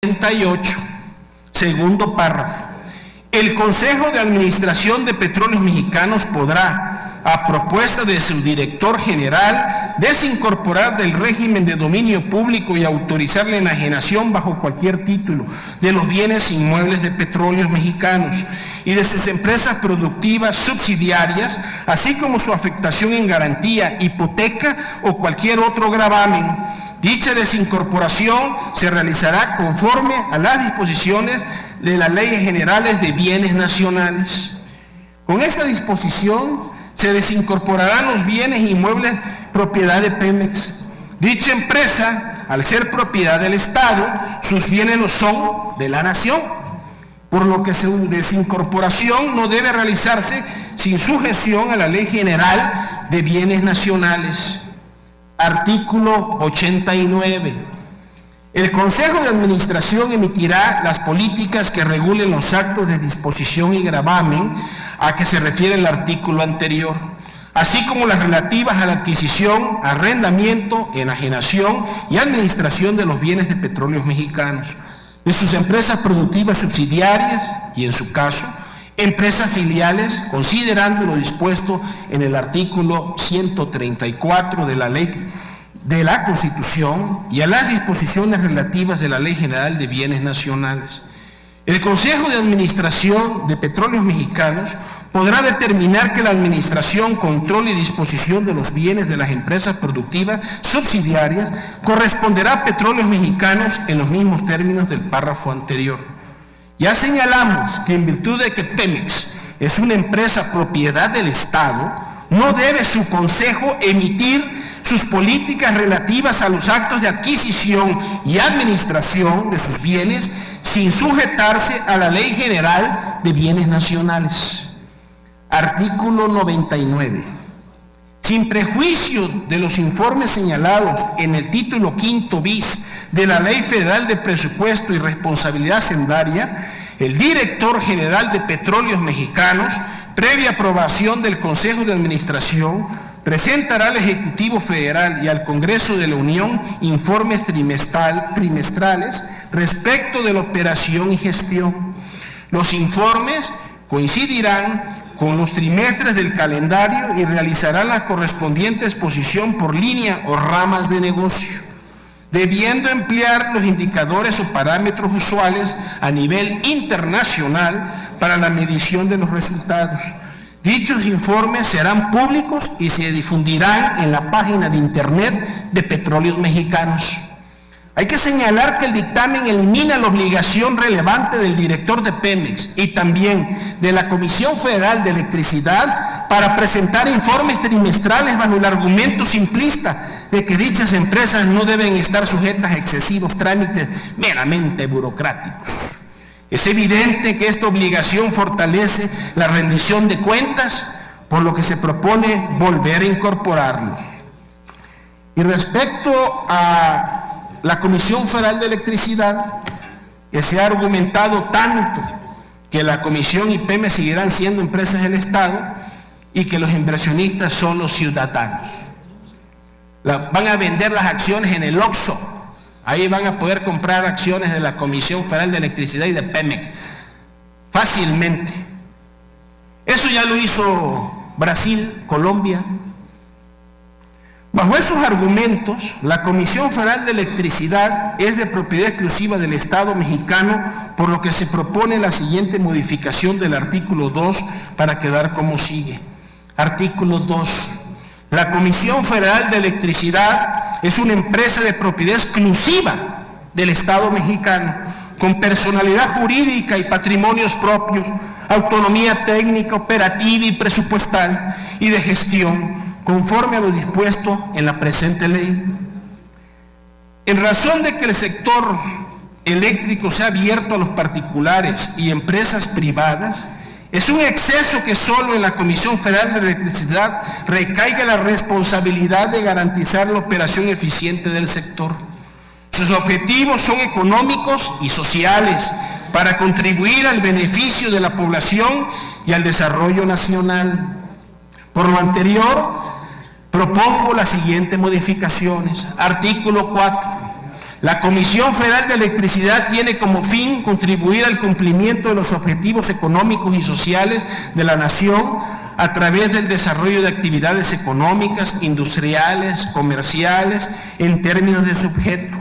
98, segundo párrafo. El Consejo de Administración de Petróleos Mexicanos podrá, a propuesta de su director general, desincorporar del régimen de dominio público y autorizar la enajenación bajo cualquier título de los bienes inmuebles de Petróleos Mexicanos y de sus empresas productivas subsidiarias, así como su afectación en garantía, hipoteca o cualquier otro gravamen. Dicha desincorporación se realizará conforme a las disposiciones de las leyes generales de bienes nacionales. Con esta disposición se desincorporarán los bienes inmuebles propiedad de Pemex. Dicha empresa, al ser propiedad del Estado, sus bienes lo son de la nación, por lo que su desincorporación no debe realizarse sin sujeción a la Ley General de Bienes Nacionales. Artículo 89. El Consejo de Administración emitirá las políticas que regulen los actos de disposición y gravamen a que se refiere el artículo anterior, así como las relativas a la adquisición, arrendamiento, enajenación y administración de los bienes de Petróleos Mexicanos, de sus empresas productivas subsidiarias y, en su caso, empresas filiales, considerando lo dispuesto en el artículo 134 de la Ley de la Constitución y a las disposiciones relativas de la Ley General de Bienes Nacionales. El Consejo de Administración de Petróleos Mexicanos podrá determinar que la administración, control y disposición de los bienes de las empresas productivas subsidiarias corresponderá a Petróleos Mexicanos en los mismos términos del párrafo anterior. Ya señalamos que en virtud de que Pemex es una empresa propiedad del Estado, no debe su Consejo emitir sus políticas relativas a los actos de adquisición y administración de sus bienes sin sujetarse a la Ley General de Bienes Nacionales. Artículo 99. Sin prejuicio de los informes señalados en el título quinto bis de la Ley Federal de Presupuesto y Responsabilidad Hacendaria, el director general de Petróleos Mexicanos, previa aprobación del Consejo de Administración, presentará al Ejecutivo Federal y al Congreso de la Unión informes trimestrales respecto de la operación y gestión. Los informes coincidirán con los trimestres del calendario y realizarán la correspondiente exposición por línea o ramas de negocio, debiendo emplear los indicadores o parámetros usuales a nivel internacional para la medición de los resultados. Dichos informes serán públicos y se difundirán en la página de internet de Petróleos Mexicanos. Hay que señalar que el dictamen elimina la obligación relevante del director de Pemex y también de la Comisión Federal de Electricidad para presentar informes trimestrales bajo el argumento simplista de que dichas empresas no deben estar sujetas a excesivos trámites meramente burocráticos. Es evidente que esta obligación fortalece la rendición de cuentas, por lo que se propone volver a incorporarlo. Y respecto a la Comisión Federal de Electricidad, que se ha argumentado tanto que la Comisión y Pemex seguirán siendo empresas del Estado y que los inversionistas son los ciudadanos. Van a vender las acciones en el Oxxo. Ahí van a poder comprar acciones de la Comisión Federal de Electricidad y de Pemex fácilmente. Eso ya lo hizo Brasil, Colombia. Bajo esos argumentos, la Comisión Federal de Electricidad es de propiedad exclusiva del Estado mexicano, por lo que se propone la siguiente modificación del artículo 2 para quedar como sigue. Artículo 2. La Comisión Federal de Electricidad es una empresa de propiedad exclusiva del Estado mexicano, con personalidad jurídica y patrimonios propios, autonomía técnica, operativa y presupuestal y de gestión, conforme a lo dispuesto en la presente ley. En razón de que el sector eléctrico sea abierto a los particulares y empresas privadas, es un exceso que solo en la Comisión Federal de Electricidad recaiga la responsabilidad de garantizar la operación eficiente del sector. Sus objetivos son económicos y sociales para contribuir al beneficio de la población y al desarrollo nacional. Por lo anterior, propongo las siguientes modificaciones. Artículo 4. La Comisión Federal de Electricidad tiene como fin contribuir al cumplimiento de los objetivos económicos y sociales de la nación a través del desarrollo de actividades económicas, industriales, comerciales, en términos de su objeto,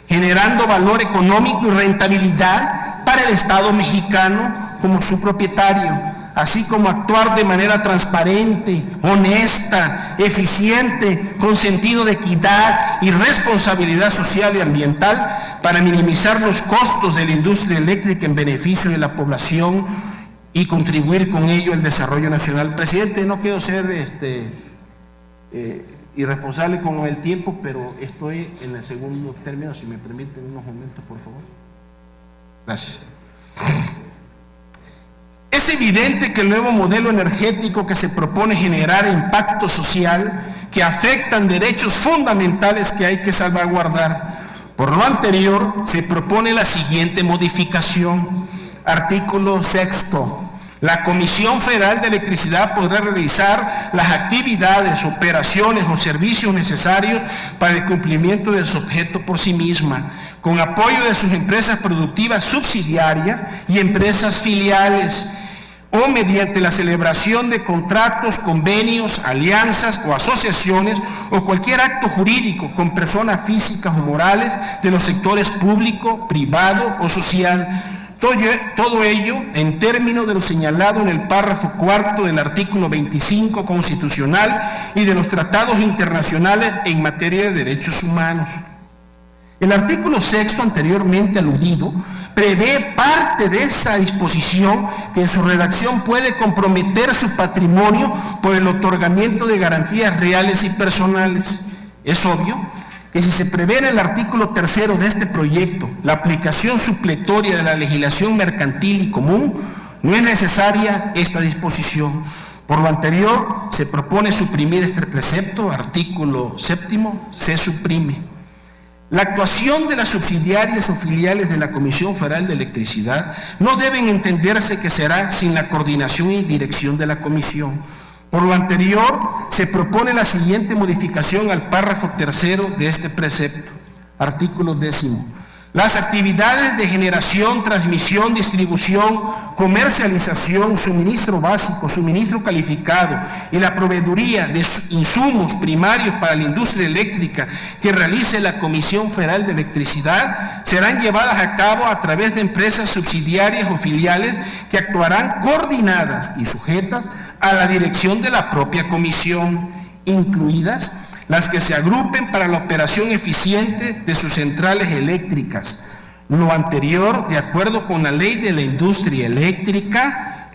generando valor económico y rentabilidad para el Estado mexicano como su propietario, así como actuar de manera transparente, honesta, eficiente, con sentido de equidad y responsabilidad social y ambiental para minimizar los costos de la industria eléctrica en beneficio de la población y contribuir con ello al desarrollo nacional. Presidente, no quiero ser irresponsable con el tiempo, pero estoy en el segundo término, si me permiten unos momentos, por favor. Gracias. Es evidente que el nuevo modelo energético que se propone generar impacto social que afectan derechos fundamentales que hay que salvaguardar. Por lo anterior, se propone la siguiente modificación. Artículo 6º. La Comisión Federal de Electricidad podrá realizar las actividades, operaciones o servicios necesarios para el cumplimiento de su objeto por sí misma, con apoyo de sus empresas productivas subsidiarias y empresas filiales, o mediante la celebración de contratos, convenios, alianzas o asociaciones o cualquier acto jurídico con personas físicas o morales de los sectores público, privado o social. Todo ello en términos de lo señalado en el párrafo 4 del artículo 25 constitucional y de los tratados internacionales en materia de derechos humanos. El artículo 6º anteriormente aludido prevé parte de esta disposición que en su redacción puede comprometer su patrimonio por el otorgamiento de garantías reales y personales. Es obvio que si se prevé en el artículo 3º de este proyecto la aplicación supletoria de la legislación mercantil y común, no es necesaria esta disposición. Por lo anterior, se propone suprimir este precepto. Artículo 7º, se suprime. La actuación de las subsidiarias o filiales de la Comisión Federal de Electricidad no deben entenderse que será sin la coordinación y dirección de la Comisión. Por lo anterior, se propone la siguiente modificación al párrafo 3º de este precepto. Artículo 10º. Las actividades de generación, transmisión, distribución, comercialización, suministro básico, suministro calificado y la proveeduría de insumos primarios para la industria eléctrica que realice la Comisión Federal de Electricidad serán llevadas a cabo a través de empresas subsidiarias o filiales que actuarán coordinadas y sujetas a la dirección de la propia comisión, incluidas las que se agrupen para la operación eficiente de sus centrales eléctricas. Lo anterior, de acuerdo con la ley de la industria eléctrica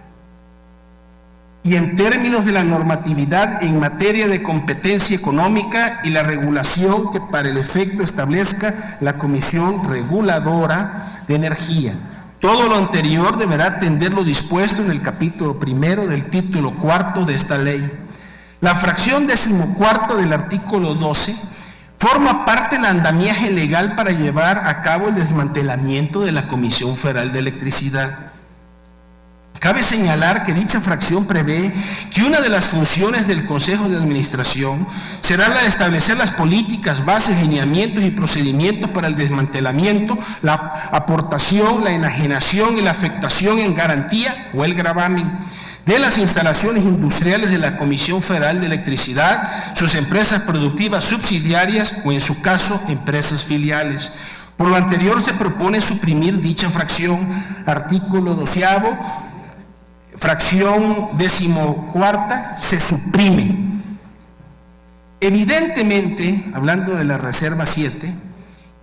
y en términos de la normatividad en materia de competencia económica y la regulación que para el efecto establezca la Comisión Reguladora de Energía. Todo lo anterior deberá atender lo dispuesto en el capítulo 1 del título 4 de esta ley. La fracción 14ª del artículo 12 forma parte del andamiaje legal para llevar a cabo el desmantelamiento de la Comisión Federal de Electricidad. Cabe señalar que dicha fracción prevé que una de las funciones del Consejo de Administración será la de establecer las políticas, bases, lineamientos y procedimientos para el desmantelamiento, la aportación, la enajenación y la afectación en garantía o el gravamen de las instalaciones industriales de la Comisión Federal de Electricidad, sus empresas productivas subsidiarias o en su caso empresas filiales. Por lo anterior se propone suprimir dicha fracción. Artículo 12º, fracción 14ª, se suprime. Evidentemente, hablando de la reserva 7,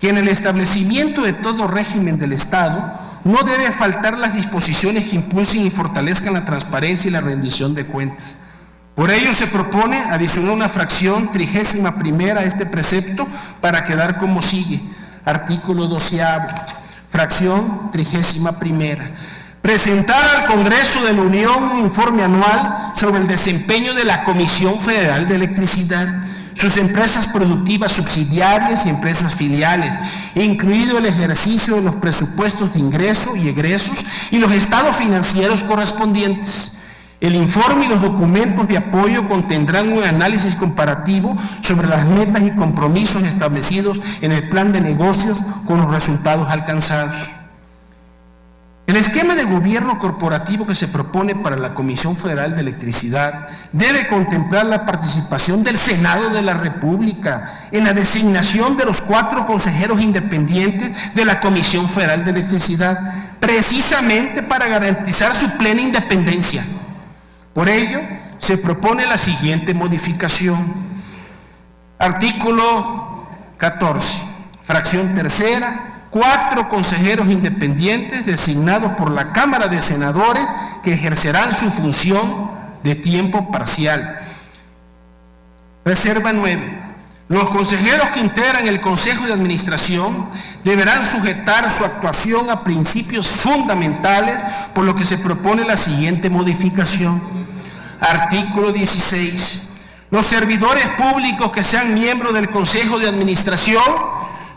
que en el establecimiento de todo régimen del Estado no debe faltar las disposiciones que impulsen y fortalezcan la transparencia y la rendición de cuentas. Por ello se propone adicionar una fracción 31ª a este precepto para quedar como sigue. Artículo 12º, fracción 31ª. Presentar al Congreso de la Unión un informe anual sobre el desempeño de la Comisión Federal de Electricidad, sus empresas productivas subsidiarias y empresas filiales, incluido el ejercicio de los presupuestos de ingreso y egresos y los estados financieros correspondientes. El informe y los documentos de apoyo contendrán un análisis comparativo sobre las metas y compromisos establecidos en el plan de negocios con los resultados alcanzados. El esquema de gobierno corporativo que se propone para la Comisión Federal de Electricidad debe contemplar la participación del Senado de la República en la designación de los 4 consejeros independientes de la Comisión Federal de Electricidad, precisamente para garantizar su plena independencia. Por ello, se propone la siguiente modificación. Artículo 14, fracción tercera. 4 consejeros independientes designados por la Cámara de Senadores que ejercerán su función de tiempo parcial. Reserva 9. Los consejeros que integran el Consejo de Administración deberán sujetar su actuación a principios fundamentales, por lo que se propone la siguiente modificación. Artículo 16. Los servidores públicos que sean miembros del Consejo de Administración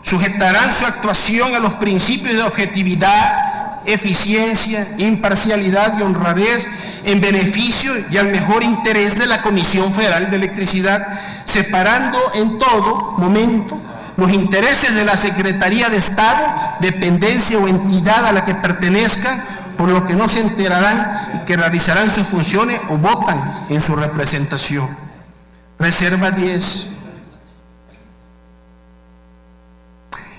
sujetarán su actuación a los principios de objetividad, eficiencia, imparcialidad y honradez en beneficio y al mejor interés de la Comisión Federal de Electricidad, separando en todo momento los intereses de la Secretaría de Estado, dependencia o entidad a la que pertenezcan, por lo que no se enterarán y que realizarán sus funciones o votan en su representación. Reserva 10.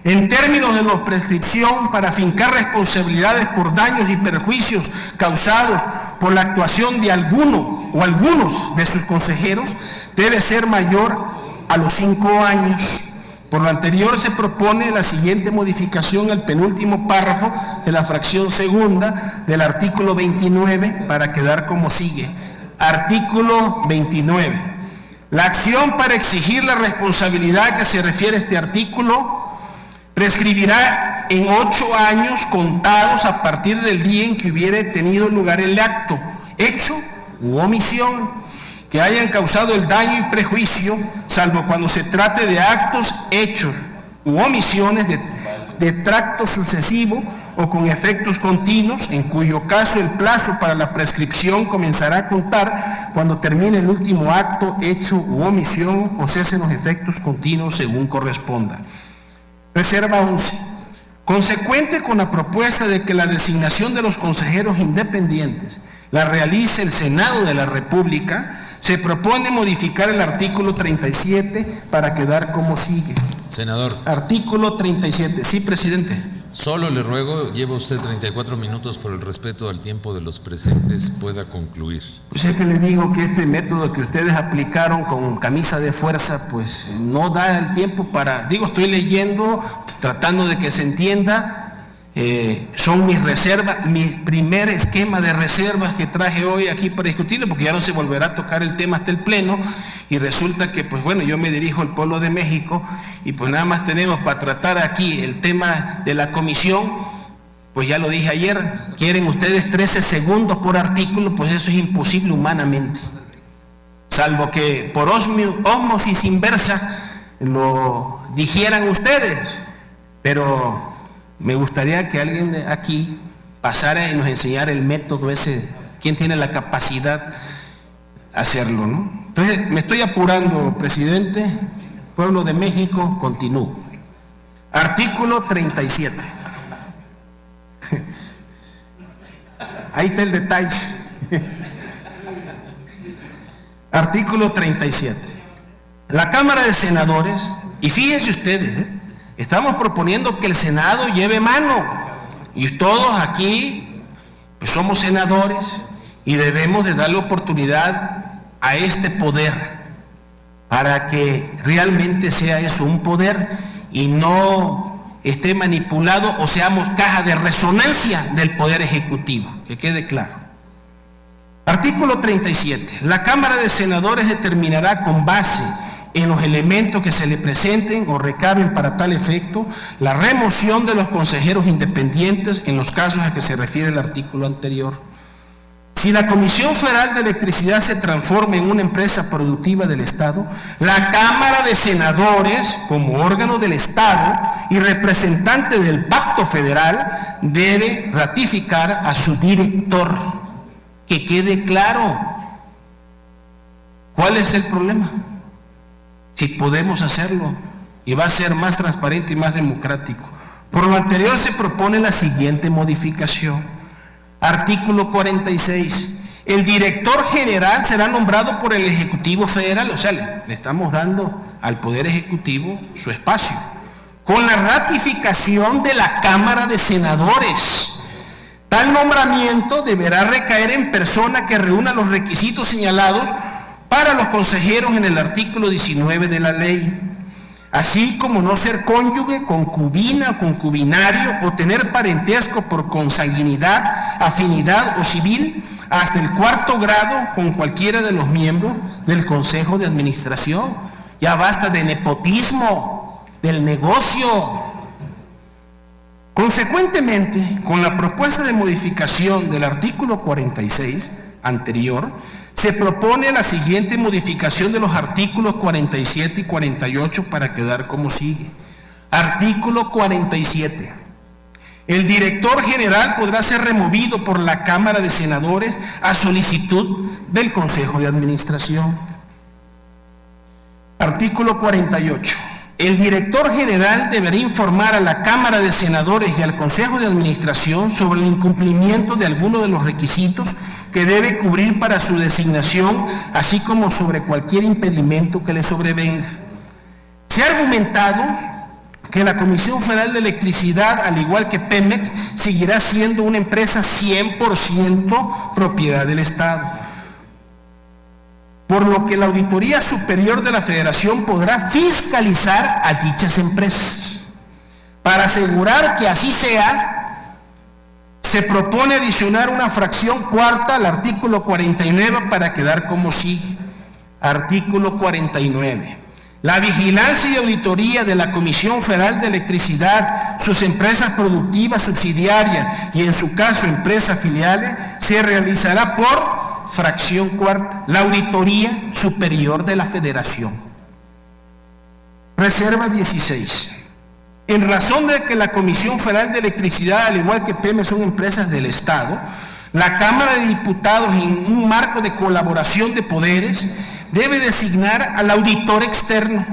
En términos de la prescripción para fincar responsabilidades por daños y perjuicios causados por la actuación de alguno o algunos de sus consejeros, debe ser mayor a los 5 años. Por lo anterior, se propone la siguiente modificación al penúltimo párrafo de la fracción segunda del artículo 29 para quedar como sigue. Artículo 29. La acción para exigir la responsabilidad que se refiere a este artículo prescribirá en 8 años contados a partir del día en que hubiere tenido lugar el acto, hecho u omisión que hayan causado el daño y prejuicio, salvo cuando se trate de actos, hechos u omisiones de tracto sucesivo o con efectos continuos, en cuyo caso el plazo para la prescripción comenzará a contar cuando termine el último acto, hecho u omisión o cesen los efectos continuos según corresponda. Reserva 11. Consecuente con la propuesta de que la designación de los consejeros independientes la realice el Senado de la República, se propone modificar el artículo 37 para quedar como sigue. Senador. Artículo 37. Sí, presidente. Solo le ruego, lleva usted 34 minutos, por el respeto al tiempo de los presentes, pueda concluir. Pues es que le digo que este método que ustedes aplicaron con camisa de fuerza, pues no da el tiempo para, estoy leyendo, tratando de que se entienda, son mis reservas, mi primer esquema de reservas que traje hoy aquí para discutirlo, porque ya no se volverá a tocar el tema hasta el pleno, y resulta que, pues bueno, yo me dirijo al pueblo de México, y pues nada más tenemos para tratar aquí el tema de la comisión. Pues ya lo dije ayer, quieren ustedes 13 segundos por artículo, pues eso es imposible humanamente, salvo que por ósmosis inversa lo dijeran ustedes, pero me gustaría que alguien de aquí pasara y nos enseñara el método ese, quién tiene la capacidad de hacerlo, ¿no? Entonces, me estoy apurando, presidente. Pueblo de México, continúo. Artículo 37. Ahí está el detalle. Artículo 37. La Cámara de Senadores, y fíjense ustedes, estamos proponiendo que el Senado lleve mano, y todos aquí pues somos senadores y debemos de darle oportunidad a este poder para que realmente sea eso, un poder, y no esté manipulado o seamos caja de resonancia del Poder Ejecutivo, que quede claro. Artículo 37. La Cámara de Senadores determinará con base en los elementos que se le presenten o recaben para tal efecto la remoción de los consejeros independientes en los casos a que se refiere el artículo anterior. Si la Comisión Federal de Electricidad se transforma en una empresa productiva del Estado, la Cámara de Senadores, como órgano del Estado y representante del Pacto Federal, debe ratificar a su director, que Que quede claro. ¿Cuál es el problema? Si podemos hacerlo y va a ser más transparente y más democrático. Por lo anterior se propone la siguiente modificación. Artículo 46. El director general será nombrado por el Ejecutivo Federal, o sea, le estamos dando al Poder Ejecutivo su espacio, con la ratificación de la Cámara de Senadores. Tal nombramiento deberá recaer en persona que reúna los requisitos señalados para los consejeros en el artículo 19 de la ley, así como no ser cónyuge, concubina o concubinario o tener parentesco por consanguinidad, afinidad o civil hasta el 4º grado con cualquiera de los miembros del Consejo de Administración. Ya basta de nepotismo, del negocio. Consecuentemente, con la propuesta de modificación del artículo 46 anterior, se propone la siguiente modificación de los artículos 47 y 48 para quedar como sigue. Artículo 47. El director general podrá ser removido por la Cámara de Senadores a solicitud del Consejo de Administración. Artículo 48. El director general deberá informar a la Cámara de Senadores y al Consejo de Administración sobre el incumplimiento de alguno de los requisitos que debe cubrir para su designación, así como sobre cualquier impedimento que le sobrevenga. Se ha argumentado que la Comisión Federal de Electricidad, al igual que Pemex, seguirá siendo una empresa 100% propiedad del Estado, por lo que la Auditoría Superior de la Federación podrá fiscalizar a dichas empresas. Para asegurar que así sea, se propone adicionar una fracción cuarta al artículo 49 para quedar como sigue. Artículo 49. La vigilancia y auditoría de la Comisión Federal de Electricidad, sus empresas productivas subsidiarias y en su caso empresas filiales, se realizará por fracción cuarta, la Auditoría Superior de la Federación. Reserva 16. En razón de que la Comisión Federal de Electricidad, al igual que Pemex, son empresas del Estado, la Cámara de Diputados, en un marco de colaboración de poderes, debe designar al auditor externo.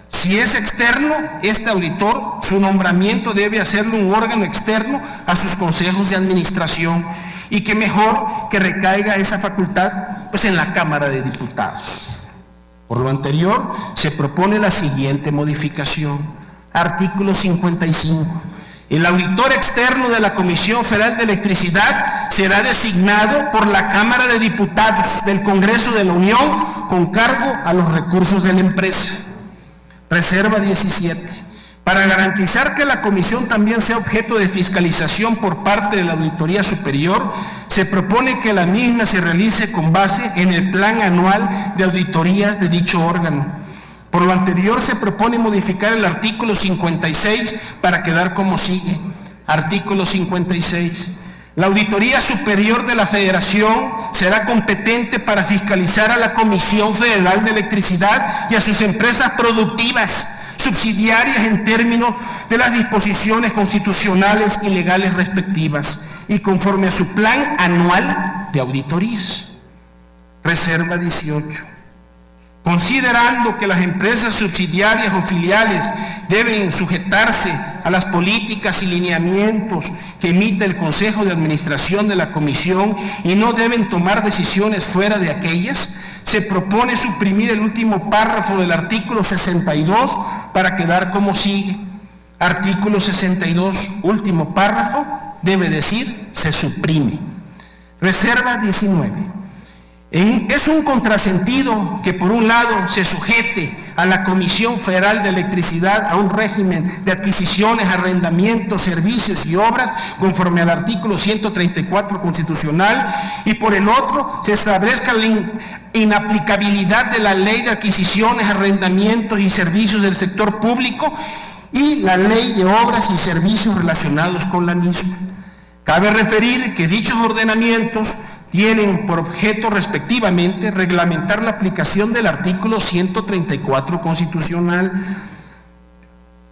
Si es externo, este auditor, su nombramiento debe hacerlo un órgano externo a sus consejos de administración, y que mejor que recaiga esa facultad pues en la Cámara de Diputados. Por lo anterior, se propone la siguiente modificación. Artículo 55. El auditor externo de la Comisión Federal de Electricidad será designado por la Cámara de Diputados del Congreso de la Unión con cargo a los recursos de la empresa. Reserva 17. Para garantizar que la comisión también sea objeto de fiscalización por parte de la Auditoría Superior, se propone que la misma se realice con base en el plan anual de auditorías de dicho órgano. Por lo anterior, se propone modificar el artículo 56 para quedar como sigue. Artículo 56. La Auditoría Superior de la Federación será competente para fiscalizar a la Comisión Federal de Electricidad y a sus empresas productivas subsidiarias en términos de las disposiciones constitucionales y legales respectivas y conforme a su plan anual de auditorías. Reserva 18. Considerando que las empresas subsidiarias o filiales deben sujetarse a las políticas y lineamientos que emite el Consejo de Administración de la Comisión y no deben tomar decisiones fuera de aquellas, se propone suprimir el último párrafo del artículo 62 para quedar como sigue. Artículo 62, último párrafo, debe decir, se suprime. Reserva 19. Es un contrasentido que por un lado se sujete a la Comisión Federal de Electricidad a un régimen de adquisiciones, arrendamientos, servicios y obras conforme al artículo 134 constitucional, y por el otro se establezca la inaplicabilidad de la Ley de Adquisiciones, Arrendamientos y Servicios del Sector Público y la Ley de Obras y Servicios relacionados con la misma. Cabe referir que dichos ordenamientos tienen por objeto respectivamente reglamentar la aplicación del artículo 134 constitucional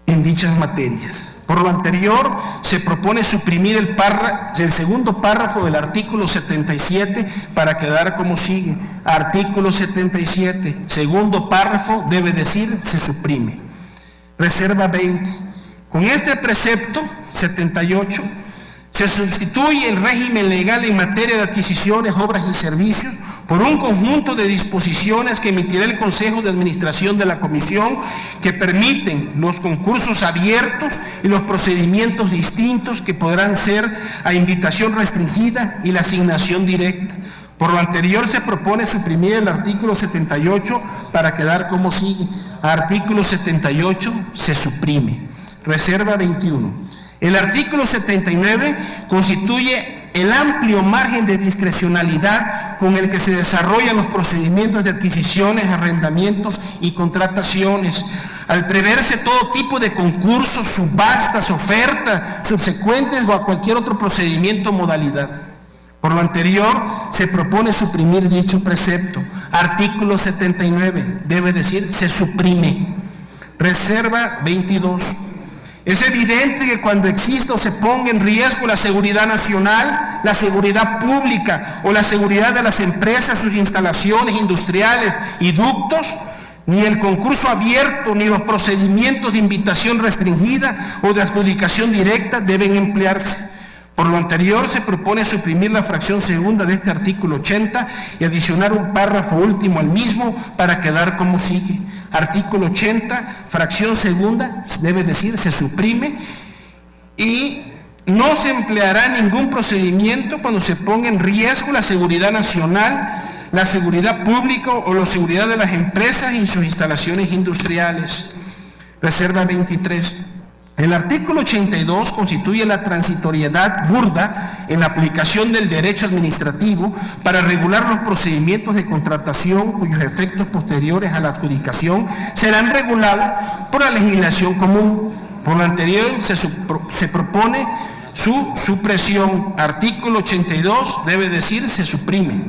en dichas materias. Por lo anterior, se propone suprimir el segundo párrafo del artículo 77 para quedar como sigue. Artículo 77, segundo párrafo, debe decir, se suprime. Reserva 20. Con este precepto 78, se sustituye el régimen legal en materia de adquisiciones, obras y servicios por un conjunto de disposiciones que emitirá el Consejo de Administración de la Comisión, que permiten los concursos abiertos y los procedimientos distintos, que podrán ser a invitación restringida y la asignación directa. Por lo anterior, se propone suprimir el artículo 78 para quedar como sigue. Artículo 78 se suprime. Reserva 21. El artículo 79 constituye el amplio margen de discrecionalidad con el que se desarrollan los procedimientos de adquisiciones, arrendamientos y contrataciones, al preverse todo tipo de concursos, subastas, ofertas, subsecuentes o a cualquier otro procedimiento o modalidad. Por lo anterior, se propone suprimir dicho precepto. Artículo 79, debe decir, se suprime. Reserva 22. Es evidente que cuando exista o se ponga en riesgo la seguridad nacional, la seguridad pública o la seguridad de las empresas, sus instalaciones industriales y ductos, ni el concurso abierto ni los procedimientos de invitación restringida o de adjudicación directa deben emplearse. Por lo anterior, se propone suprimir la fracción segunda de este artículo 80 y adicionar un párrafo último al mismo para quedar como sigue. Artículo 80, fracción segunda, debe decir, se suprime y no se empleará ningún procedimiento cuando se ponga en riesgo la seguridad nacional, la seguridad pública o la seguridad de las empresas y sus instalaciones industriales. Reserva 23. El artículo 82 constituye la transitoriedad burda en la aplicación del derecho administrativo para regular los procedimientos de contratación cuyos efectos posteriores a la adjudicación serán regulados por la legislación común. Por lo anterior, se propone su supresión. Artículo 82 debe decir, se suprime.